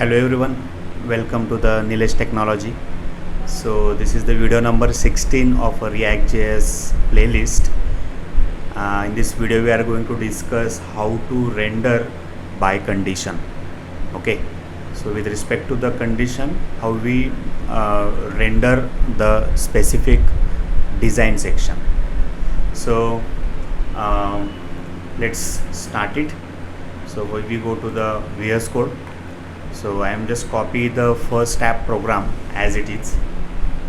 Hello everyone, welcome to the Nilesh Technology. So this is the video number 16 of a ReactJS playlist. In this video we are going to discuss how to render by condition. Okay, so with respect to the condition, how we render the specific design section. So let's start it. So if we go to the VS Code, so I am just copy the first app program as it is.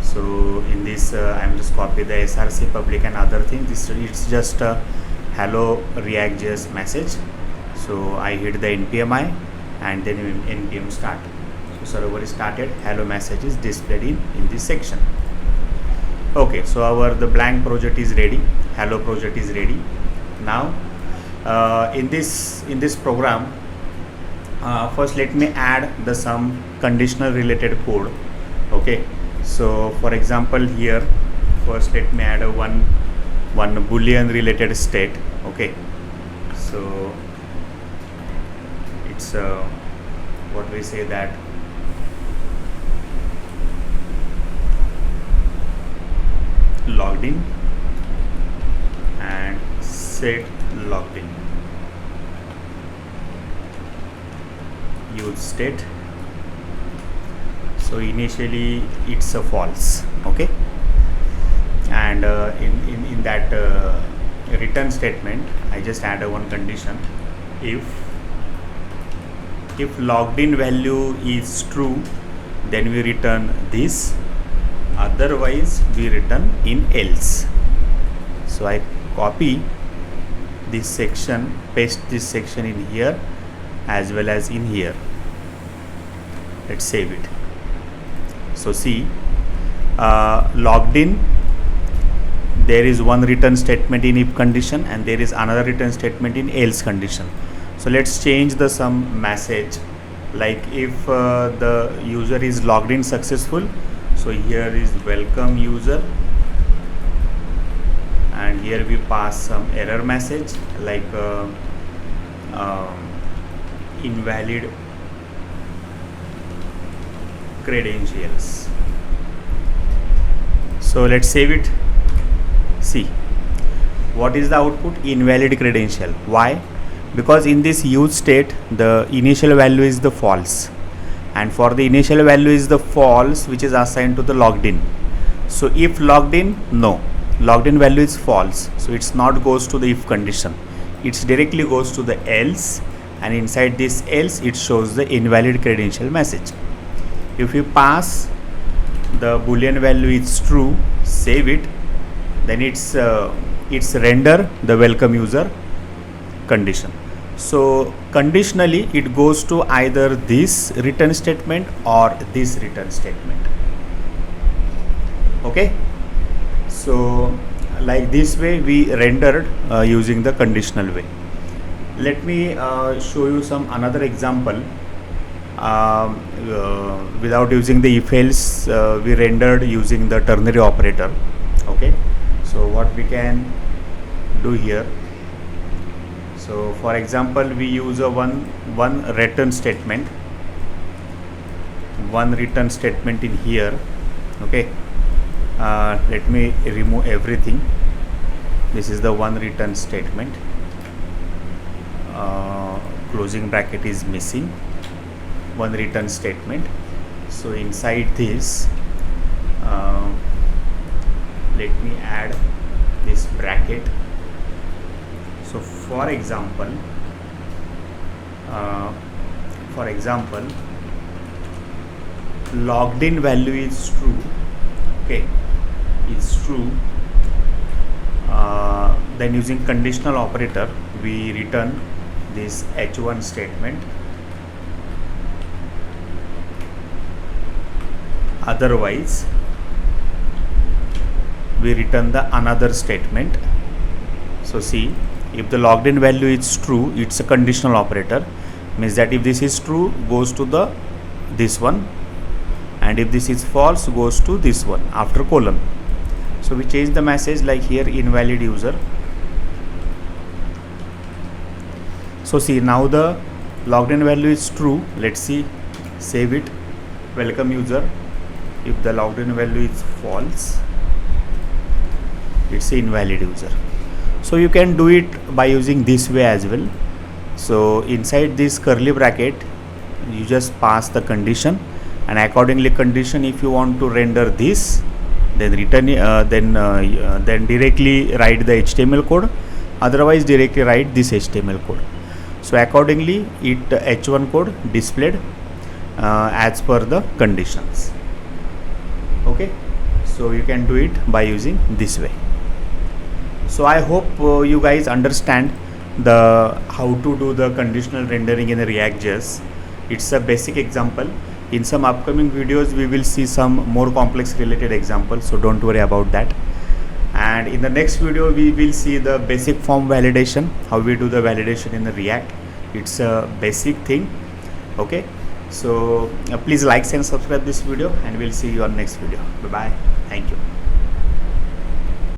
So in this I am just copy the src public and other things. It's just a hello react.js message. So I hit the npmi and then npm start. So server is started, hello message is displayed in this section. Okay, so the blank project is ready, hello project is ready. Now in this program, first let me add some conditional related code. Okay, so for example here, first let me add one boolean related state. Okay, so it's what we say that logged in and set logged in. Use state. So initially it's a false. Okay, and in that return statement I just add one condition. If logged in value is true, then we return this, otherwise we return in else. So I copy this section, paste this section in here as well as in here. Let's save it. So see, logged in, there is one return statement in if condition and there is another return statement in else condition. So let's change the some message, like if the user is logged in successful, so here is welcome user, and here we pass some error message like invalid credentials. So let's save it. See, what is the output? Invalid credential. Why? Because in this use state the initial value is the false, and for the initial value is the false which is assigned to the logged in. So if logged in, no, logged in value is false, so it's not goes to the if condition, it's directly goes to the else, and inside this else it shows the invalid credential message. If you pass the boolean value is true, save it, then it's render the welcome user condition. So conditionally it goes to either this return statement or this return statement. Okay, so like this way we rendered using the conditional way. Let me show you some another example. Without using the if else, we rendered using the ternary operator. Okay, so what we can do here, so for example we use a one return statement, one return statement in here. Okay, let me remove everything. This is the one return statement, closing bracket is missing, one return statement. So inside this let me add this bracket. So for example logged in value is true. Okay, it's true, then using conditional operator we return this h1 statement, otherwise we return the another statement. So see, if the logged in value is true, it's a conditional operator, means that if this is true goes to the this one, and if this is false goes to this one after colon. So we change the message like here invalid user. So see, now the logged in value is true. Let's see, save it, welcome user. If the logged in value is false, it's invalid user. So you can do it by using this way as well. So inside this curly bracket you just pass the condition, and accordingly condition, if you want to render this, then return then directly write the HTML code, otherwise directly write this HTML code. So accordingly it h1 code displayed as per the conditions. Okay, so you can do it by using this way. So I hope you guys understand how to do the conditional rendering in ReactJS. It's a basic example. In some upcoming videos we will see some more complex related examples, so don't worry about that. And in the next video we will see the basic form validation, how we do the validation in the React. It's a basic thing. Okay, so please like and subscribe this video, and we'll see you on next video. Bye bye. Thank you.